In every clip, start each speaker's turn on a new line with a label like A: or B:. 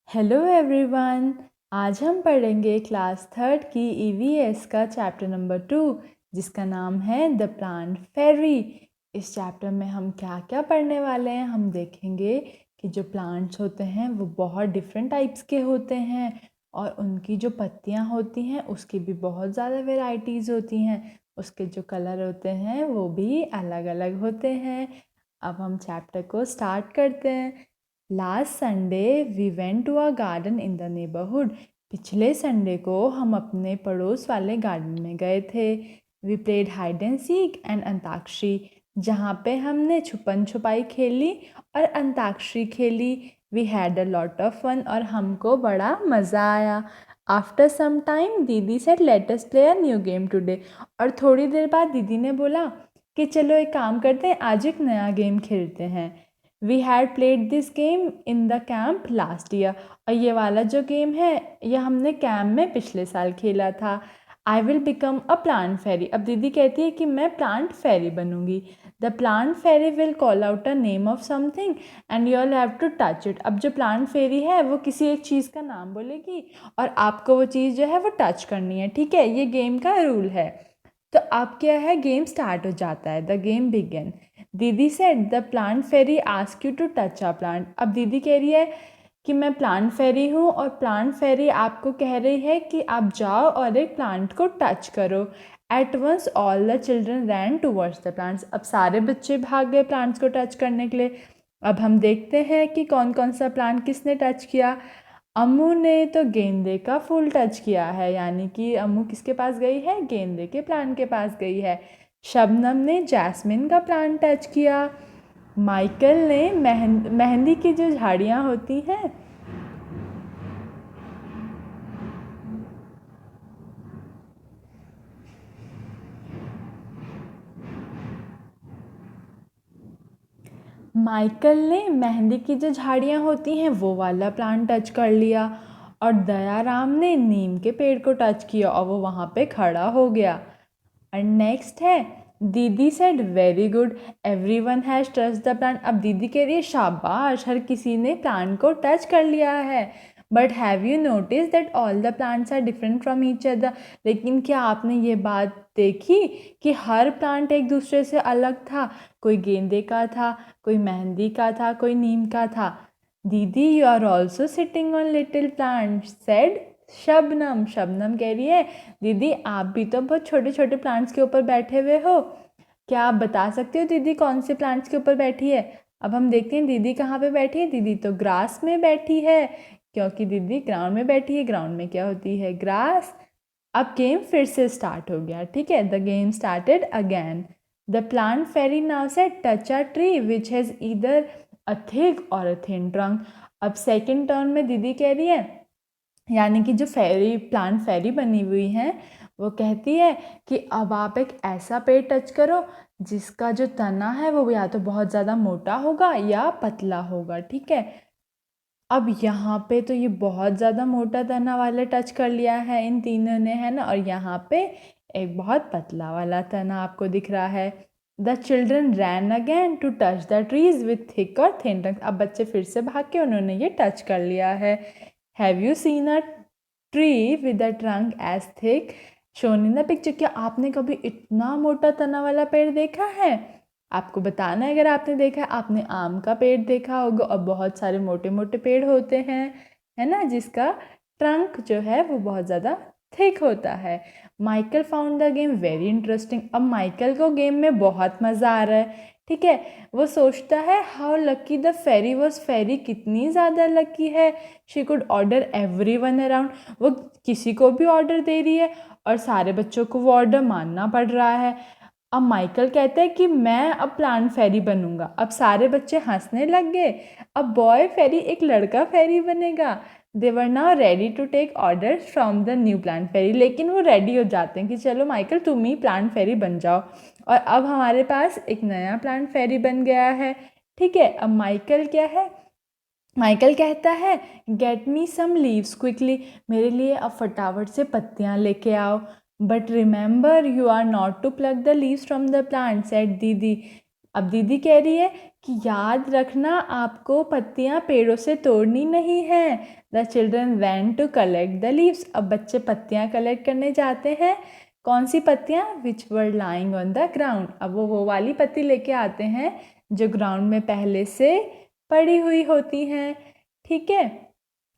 A: Hello everyone. आज हम पढ़ेंगे क्लास थर्ड की ईवीएस का चैप्टर नंबर 2 जिसका नाम है द प्लांट फेरी। इस चैप्टर में हम क्या क्या पढ़ने वाले हैं, हम देखेंगे कि जो प्लांट्स होते हैं वो बहुत डिफरेंट टाइप्स के होते हैं और उनकी जो पत्तियां होती हैं उसकी भी बहुत ज़्यादा वेराइटीज़ होती हैं। उसके जो कलर होते हैं वो भी अलग अलग होते हैं। अब हम चैप्टर को स्टार्ट करते हैं। Last Sunday we went to a garden in the neighbourhood. पिछले संडे को हम अपने पड़ोस वाले गार्डन में गए थे। We played hide and seek and antakshari, जहाँ पे हमने छुपन छुपाई खेली और अंताक्षरी खेली। We had a lot of fun और हमको बड़ा मज़ा आया। After some time didi said let us play a new game today. और थोड़ी देर बाद दीदी ने बोला कि चलो एक काम करते हैं, आज एक नया गेम खेलते हैं। We had played this game in the camp last year. और ये वाला जो गेम है ये हमने कैंप में पिछले साल खेला था। I will become a plant fairy. अब दीदी कहती है कि मैं प्लांट फेरी बनूंगी। The plant fairy will call out a name of something and you all have to touch it. अब जो प्लांट फेरी है वो किसी एक चीज़ का नाम बोलेगी और आपको वो चीज़ जो है वो टच करनी है। ठीक है, ये गेम का रूल है। तो अब क्या है, गेम स्टार्ट हो जाता है। The game begin. दीदी said the plant fairy ask you to touch a plant. अब दीदी कह रही है कि मैं प्लांट फेरी हूँ और प्लांट फेरी आपको कह रही है कि आप जाओ और एक प्लांट को टच करो। At once all the children ran towards the plants. अब सारे बच्चे भाग गए प्लांट्स को टच करने के लिए। अब हम देखते हैं कि कौन कौन सा प्लांट किसने टच किया। अम्मू ने तो गेंदे का फूल टच किया है, यानी कि अम्मू किसके पास गई है, गेंदे के प्लांट के पास गई है। शबनम ने जैस्मिन का प्लांट टच किया। माइकल ने मेहंदी की जो झाड़ियाँ होती हैं माइकल ने मेहंदी की जो झाड़ियाँ होती हैं वो वाला प्लांट टच कर लिया। और दयाराम ने नीम के पेड़ को टच किया और वो वहाँ पे खड़ा हो गया। एंड नेक्स्ट है दीदी said very good everyone has touch the plant. अब दीदी कह रही है शाबाश, हर किसी ने प्लांट को टच कर लिया है। But have you notice that all the plants are different from each other. लेकिन क्या आपने ये बात देखी कि हर प्लांट एक दूसरे से अलग था। कोई गेंदे का था, कोई मेहंदी का था, कोई नीम का था। Didi you are also sitting on little plant said Shabnam. Shabnam कह रही है दीदी आप भी तो बहुत छोटे छोटे प्लांट्स के ऊपर बैठे हुए हो। क्या आप बता सकते हो दीदी कौन से प्लांट्स के ऊपर बैठी है। अब हम देखते हैं दीदी कहाँ पे बैठी है। दीदी तो ग्रास में बैठी है, क्योंकि दीदी ग्राउंड में बैठी है। ग्राउंड में क्या होती है, ग्रास। अब गेम फिर से स्टार्ट हो गया। ठीक है, the game started again. The plant fairy now said touch a tree which has either a thick or a thin trunk. अब सेकेंड टर्न में दीदी कह रही है, यानी कि जो फेरी प्लांट फेरी बनी हुई है वो कहती है कि अब आप एक ऐसा पेड़ टच करो जिसका जो तना है वो या तो बहुत ज़्यादा मोटा होगा या पतला होगा। ठीक है, अब यहाँ पे तो ये बहुत ज़्यादा मोटा तना वाला टच कर लिया है इन तीनों ने, है ना। और यहाँ पे एक बहुत पतला वाला तना आपको दिख रहा है। The children ran again to touch the trees with thick or thin trunk. अब बच्चे फिर से भाग के उन्होंने ये टच कर लिया है। Have you seen a tree with a trunk as thick shown in the picture. क्या आपने कभी इतना मोटा तना वाला पेड़ देखा है। आपको बताना है अगर आपने देखा है। आपने आम का पेड़ देखा होगा और बहुत सारे मोटे मोटे पेड़ होते हैं, है ना, जिसका ट्रंक जो है वो बहुत ज़्यादा थिक होता है। Michael found the game very interesting. अब माइकल को गेम में बहुत मज़ा आ रहा है। ठीक है, वो सोचता है how lucky the fairy was. Fairy कितनी ज़्यादा लकी है, she could order everyone around. वो किसी को भी ऑर्डर दे रही है और सारे बच्चों को वो ऑर्डर मानना पड़ रहा है। अब माइकल कहता है कि मैं अब प्लांट फेरी बनूंगा। अब सारे बच्चे हंसने लग गए। अब बॉय फेरी एक लड़का फेरी बनेगा। They were now ready to take orders from the new plant fairy. लेकिन वो रेडी हो जाते हैं कि चलो माइकल तुम ही प्लांट फेरी बन जाओ। और अब हमारे पास एक नया प्लांट फेरी बन गया है। ठीक है, अब माइकल क्या है, माइकल कहता है get me some leaves quickly. मेरे लिए अब फटाफट से पत्तियाँ लेके आओ। But remember you are not to plug the leaves from the plant said didi. अब दीदी कह रही है कि याद रखना आपको पत्तियां पेड़ों से तोड़नी नहीं है। The children went to collect the leaves. अब बच्चे पत्तियां कलेक्ट करने जाते हैं। कौन सी पत्तियां? Which were lying on the ground. अब वो वाली पत्ती लेके आते हैं जो ग्राउंड में पहले से पड़ी हुई होती हैं। ठीक है,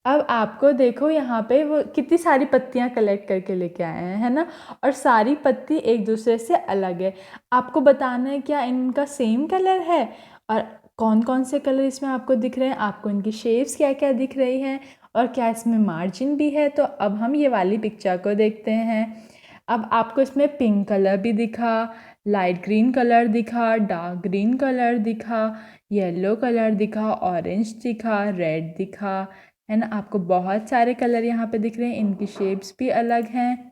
A: अब आपको देखो यहाँ पे वो कितनी सारी पत्तियाँ कलेक्ट करके लेके आए हैं, है ना। और सारी पत्ती एक दूसरे से अलग है। आपको बताना है क्या इनका सेम कलर है और कौन कौन से कलर इसमें आपको दिख रहे हैं, आपको इनकी शेप्स क्या क्या दिख रही हैं और क्या इसमें मार्जिन भी है। तो अब हम ये वाली पिक्चर को देखते हैं। अब आपको इसमें पिंक कलर भी दिखा, लाइट ग्रीन कलर दिखा, डार्क ग्रीन कलर दिखा, येलो कलर दिखा, ऑरेंज दिखा, रेड दिखा, है ना। आपको बहुत सारे कलर यहाँ पे दिख रहे हैं, इनकी शेप्स भी अलग हैं।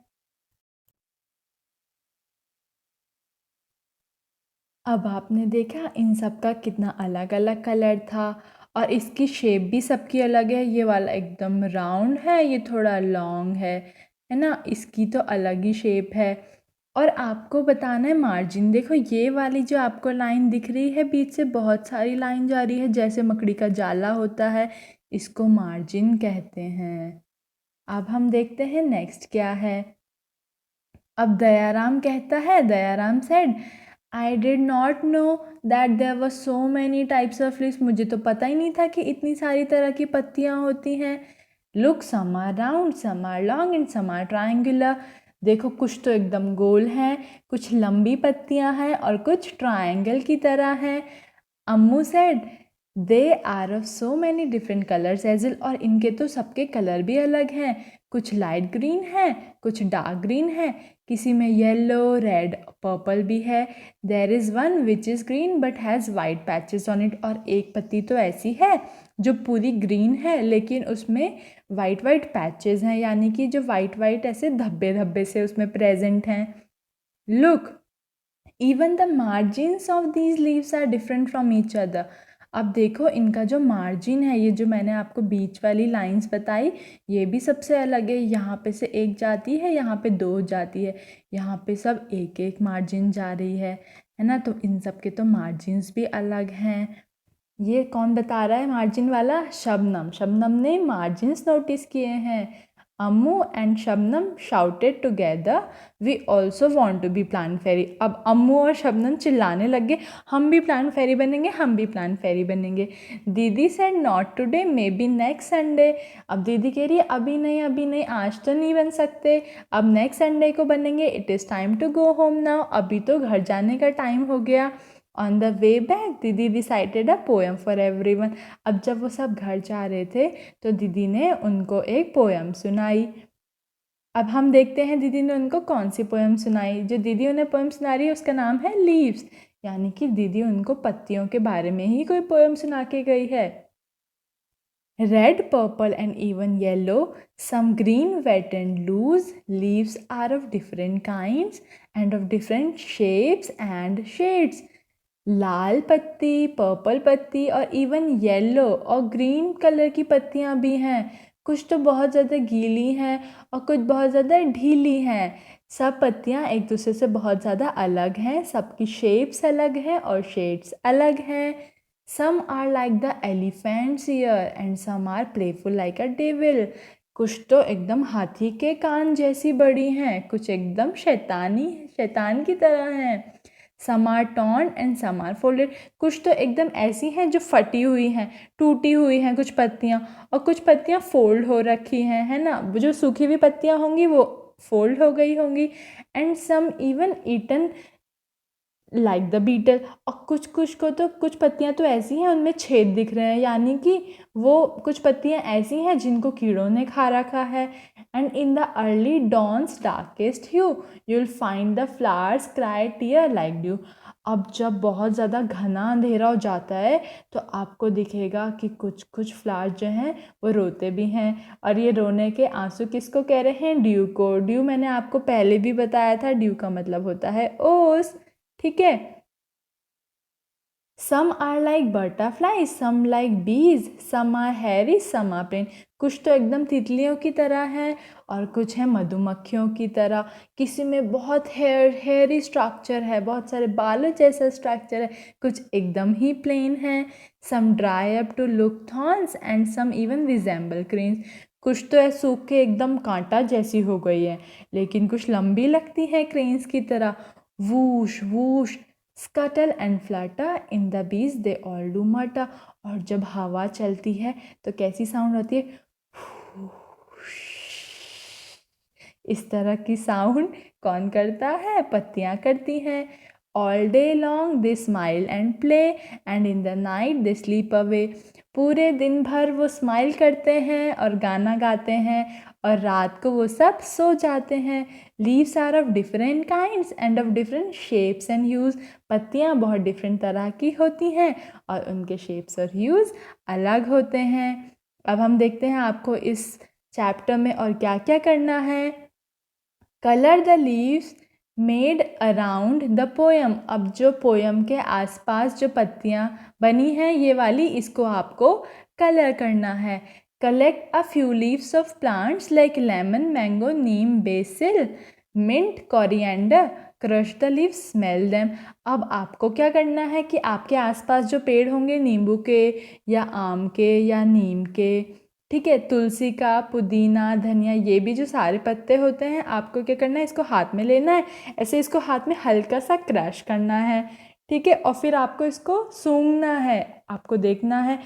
A: अब आपने देखा इन सब का कितना अलग अलग कलर था और इसकी शेप भी सबकी अलग है। ये वाला एकदम राउंड है, ये थोड़ा लॉन्ग है ना। इसकी तो अलग ही शेप है। और आपको बताना है मार्जिन। देखो ये वाली जो आपको लाइन दिख रही है, बीच से बहुत सारी लाइन जा रही है जैसे मकड़ी का जाला होता है, इसको मार्जिन कहते हैं। अब हम देखते हैं नेक्स्ट क्या है। अब दयाराम कहता है, Dayaram said, I did not know that there were so many types of leaves. मुझे तो पता ही नहीं था कि इतनी सारी तरह की पत्तियाँ होती हैं। Look, some are round, some are long and some are triangular. देखो कुछ तो एकदम गोल हैं, कुछ लंबी पत्तियाँ हैं और कुछ ट्रायंगल की तरह हैं। Ammu said, they are of so many different colours as well. और इनके तो सबके कलर भी अलग हैं। कुछ लाइट ग्रीन है, कुछ डार्क ग्रीन है, किसी में येलो, रेड, पर्पल भी है। There is one which is green but has white patches on it. और एक पत्ती तो ऐसी है जो पूरी ग्रीन है लेकिन उसमें वाइट वाइट पैचेस हैं, यानी कि जो वाइट वाइट ऐसे धब्बे धब्बे से उसमें प्रेजेंट हैं। Look, even the margins of these leaves are different from each other. अब देखो इनका जो मार्जिन है, ये जो मैंने आपको बीच वाली लाइंस बताई, ये भी सबसे अलग है। यहाँ पे से एक जाती है, यहाँ पे दो जाती है, यहाँ पे सब एक एक मार्जिन जा रही है ना। तो इन सब के तो मार्जिन्स भी अलग हैं। ये कौन बता रहा है मार्जिन वाला? शबनम। शबनम ने मार्जिन्स नोटिस किए हैं। Ammu and Shabnam shouted together, we also want to be plant fairy. अब अम्मू और शबनम चिल्लाने लगे, हम भी प्लांट फेरी बनेंगे, हम भी प्लांट फेरी बनेंगे। दीदी said, not today, may be next Sunday. अब दीदी कह रही है अभी नहीं, अभी नहीं, आज तो नहीं बन सकते, अब नेक्स्ट संडे को बनेंगे। It is time to go home now, अभी तो घर जाने का टाइम हो गया। On the way back didi recited a poem for everyone. अब जब वो सब घर जा रहे थे तो दीदी ने उनको एक पोएम सुनाई। अब हम देखते हैं दीदी ने उनको कौन सी पोएम सुनाई। जो दीदी उन्हें पोएम सुना रही है उसका नाम है लीव्स, यानी कि दीदी उनको पत्तियों के बारे में ही कोई पोएम सुना के गई है। Red, purple and even yellow, some green, wet and loose, leaves are of different kinds and of different shapes and shades. लाल पत्ती, पर्पल पत्ती और इवन येलो और ग्रीन कलर की पत्तियाँ भी हैं। कुछ तो बहुत ज़्यादा गीली हैं और कुछ बहुत ज़्यादा ढीली हैं। सब पत्तियाँ एक दूसरे से बहुत ज़्यादा अलग हैं, सबकी शेप्स अलग हैं और शेड्स अलग हैं। Some are like the elephant's ear and some are playful like a devil. कुछ तो एकदम हाथी के कान जैसी बड़ी हैं, कुछ एकदम शैतान की तरह हैं। Some are torn and some are folded. कुछ तो एकदम ऐसी हैं जो फटी हुई हैं, टूटी हुई हैं कुछ पत्तियाँ, और कुछ पत्तियाँ फोल्ड हो रखी हैं, है ना। जो सूखी हुई पत्तियाँ होंगी वो फोल्ड हो गई होंगी। And some even eaten like the beetle. और कुछ कुछ को तो कुछ पत्तियाँ तो ऐसी हैं उनमें छेद दिख रहे हैं, यानी कि वो कुछ पत्तियाँ ऐसी हैं जिनको कीड़ों ने खा रखा है। And in the early dawn's darkest hue you will find the flowers cry tear like dew. अब जब बहुत ज़्यादा घना अंधेरा हो जाता है तो आपको दिखेगा कि कुछ कुछ फ्लावर्स जो हैं वो रोते भी हैं। और ये रोने के आंसू किसको कह रहे हैं? ड्यू को। ड्यू मैंने आपको पहले भी बताया था, ड्यू का मतलब होता है ओस। ठीक है। Some are like butterfly, some like bees, some are hairy, some are plain. कुछ तो एकदम तितलियों की तरह हैं और कुछ है मधुमक्खियों की तरह। किसी में बहुत हेयरी स्ट्रक्चर है, बहुत सारे बालों जैसा स्ट्रक्चर है, कुछ एकदम ही प्लेन है। Some dry up to look thorns and some even resemble cranes. कुछ तो है सूख के एकदम कांटा जैसी हो गई है, लेकिन कुछ लंबी लगती है क्रेन्स की तरह। Whoosh whoosh scuttle and Flutter in the bees they all do मटर। और जब हवा चलती है तो कैसी साउंड होती है? इस तरह की साउंड कौन करता है? पत्तियां करती हैं। All day long they smile and play and in the night they sleep away. पूरे दिन भर वो स्माइल करते हैं और गाना गाते हैं और रात को वो सब सो जाते हैं। Leaves are of different kinds and of different shapes and hues. पत्तियाँ बहुत डिफरेंट तरह की होती हैं और उनके शेप्स और ह्यूज अलग होते हैं। अब हम देखते हैं आपको इस चैप्टर में और क्या क्या करना है। Colour the leaves made around the poem. अब जो पोयम के आसपास जो पत्तियाँ बनी हैं ये वाली, इसको आपको कलर करना है। Collect a few leaves of plants like lemon, mango, neem, basil, mint, coriander, crush the leaves, smell them. अब आपको क्या करना है कि आपके आसपास जो पेड़ होंगे नींबू के या आम के या नीम के, ठीक है, तुलसी का, पुदीना, धनिया, ये भी जो सारे पत्ते होते हैं, आपको क्या करना है? इसको हाथ में लेना है, ऐसे इसको हाथ में हल्का सा क्रश करना है, ठीक है, और फिर आपको इसको सूंघना है। आपको देखना है,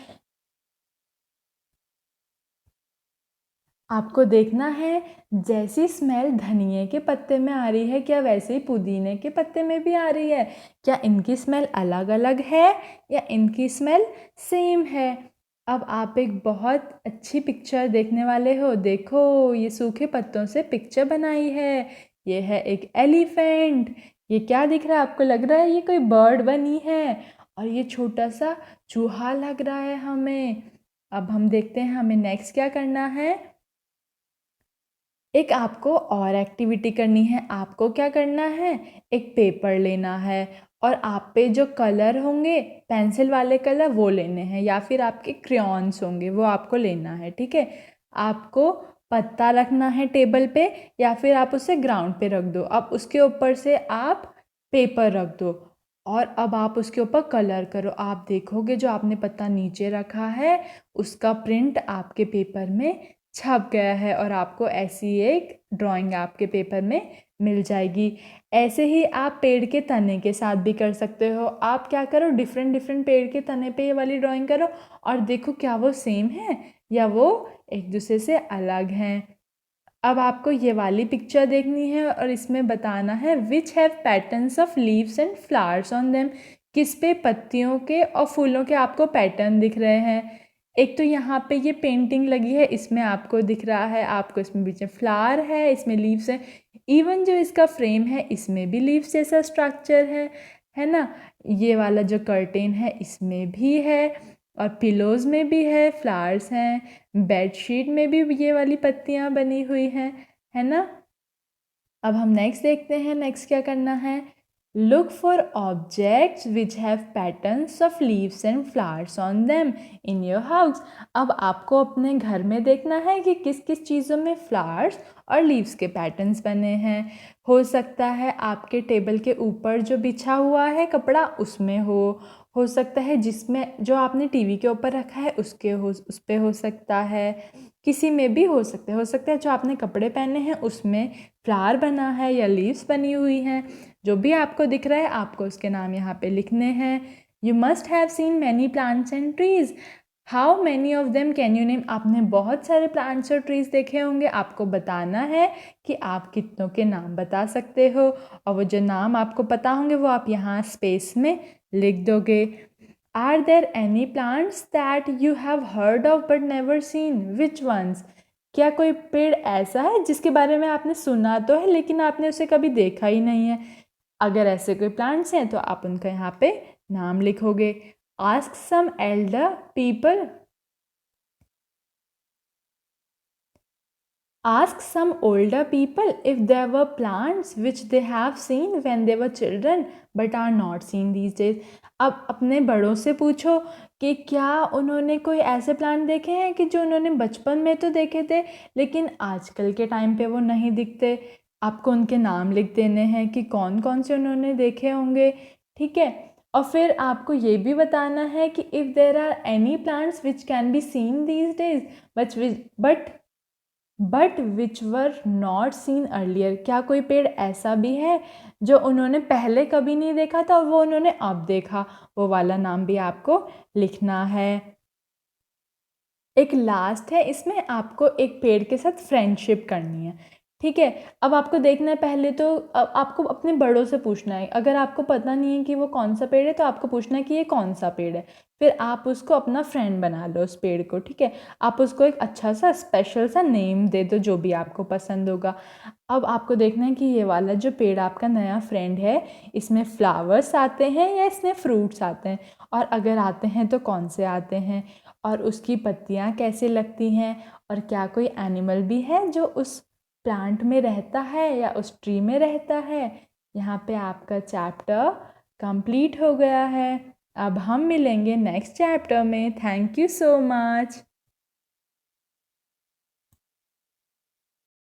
A: आपको देखना है जैसी स्मेल धनिए के पत्ते में आ रही है, क्या वैसे ही पुदीने के पत्ते में भी आ रही है? क्या इनकी स्मेल अलग अलग है या इनकी स्मेल सेम है? अब आप एक बहुत अच्छी पिक्चर देखने वाले हो। देखो, ये सूखे पत्तों से पिक्चर बनाई है। ये है एक एलिफेंट। ये क्या दिख रहा है आपको? लग रहा है ये कोई बर्ड बनी है और ये छोटा सा चूहा लग रहा है हमें। अब हम देखते हैं हमें नेक्स्ट क्या करना है। एक आपको और एक्टिविटी करनी है। आपको क्या करना है? एक पेपर लेना है और आप पे जो कलर होंगे, पेंसिल वाले कलर वो लेने हैं, या फिर आपके क्रेयॉन्स होंगे वो आपको लेना है, ठीक है। आपको पत्ता रखना है टेबल पे या फिर आप उसे ग्राउंड पे रख दो। अब उसके ऊपर से आप पेपर रख दो और अब आप उसके ऊपर कलर करो। आप देखोगे जो आपने पत्ता नीचे रखा है उसका प्रिंट आपके पेपर में छप गया है और आपको ऐसी एक ड्राइंग आपके पेपर में मिल जाएगी। ऐसे ही आप पेड़ के तने के साथ भी कर सकते हो। आप क्या करो, डिफरेंट डिफरेंट पेड़ के तने पे ये वाली ड्राइंग करो और देखो क्या वो सेम है या वो एक दूसरे से अलग हैं। अब आपको ये वाली पिक्चर देखनी है और इसमें बताना है which have patterns of leaves and flowers on them. किस पे पत्तियों के और फूलों के आपको पैटर्न दिख रहे हैं। एक तो यहाँ पे ये पेंटिंग लगी है, इसमें आपको दिख रहा है, आपको इसमें बीच में फ्लावर है, इसमें लीव्स है। इवन जो इसका फ्रेम है इसमें भी लीव्स जैसा स्ट्रक्चर है ना। ये वाला जो कर्टेन है इसमें भी है और पिलोज में भी है, फ्लावर्स हैं, बेडशीट में भी ये वाली पत्तियाँ बनी हुई हैं, है ना। अब हम नेक्स्ट देखते हैं, नेक्स्ट क्या करना है। Look for objects which have patterns of leaves and flowers on them in your house. अब आपको अपने घर में देखना है कि किस किस चीज़ों में फ्लावर्स और लीव्स के पैटर्न्स बने हैं। हो सकता है आपके टेबल के ऊपर जो बिछा हुआ है कपड़ा उसमें हो सकता है जिसमें जो आपने टीवी के ऊपर रखा है उस पे हो सकता है, किसी में भी हो सकता है जो आपने कपड़े पहने हैं उसमें फ्लावर बना है या लीव्स बनी हुई हैं। जो भी आपको दिख रहा है आपको उसके नाम यहाँ पे लिखने हैं। You must have seen many plants and trees, how many of them can you name. आपने बहुत सारे प्लांट्स और ट्रीज देखे होंगे, आपको बताना है कि आप कितनों के नाम बता सकते हो और वो जो नाम आपको पता होंगे वो आप यहाँ स्पेस में लिख दोगे। Are there any plants that you have heard of but never seen, which ones. क्या कोई पेड़ ऐसा है जिसके बारे में आपने सुना तो है लेकिन आपने उसे कभी देखा ही नहीं है। अगर ऐसे कोई प्लांट्स हैं तो आप उनका यहाँ पे नाम लिखोगे। Ask some elder people Ask some older people if there were plants which they have seen when they were children but are not seen these days. अब अपने बड़ों से पूछो कि क्या उन्होंने कोई ऐसे प्लांट देखे हैं कि जो उन्होंने बचपन में तो देखे थे लेकिन आजकल के टाइम पे वो नहीं दिखते। आपको उनके नाम लिख देने हैं कि कौन कौन से उन्होंने देखे होंगे, ठीक है। और फिर आपको ये भी बताना है कि if there are any plants which can be seen these days but which were not seen earlier, क्या कोई पेड़ ऐसा भी है जो उन्होंने पहले कभी नहीं देखा था और वो उन्होंने अब देखा, वो वाला नाम भी आपको लिखना है। एक लास्ट है, इसमें आपको एक पेड़ के साथ फ्रेंडशिप करनी है, ठीक है। अब आपको देखना है पहले तो आपको अपने बड़ों से पूछना है, अगर आपको पता नहीं है कि वो कौन सा पेड़ है तो आपको पूछना है कि ये कौन सा पेड़ है, फिर आप उसको अपना फ्रेंड बना लो उस पेड़ को, ठीक है। आप उसको एक अच्छा सा स्पेशल सा नेम दे दो जो भी आपको पसंद होगा। अब आपको देखना है कि ये वाला जो पेड़ आपका नया फ्रेंड है इसमें फ्लावर्स आते हैं या इसमें फ्रूट्स आते हैं, और अगर आते हैं तो कौन से आते हैं, और उसकी पत्तियाँ कैसे लगती हैं, और क्या कोई एनिमल भी है जो उस प्लांट में रहता है या उस ट्री में रहता है। यहाँ पे आपका चैप्टर कंप्लीट हो गया है। अब हम मिलेंगे नेक्स्ट चैप्टर में। Thank you so much.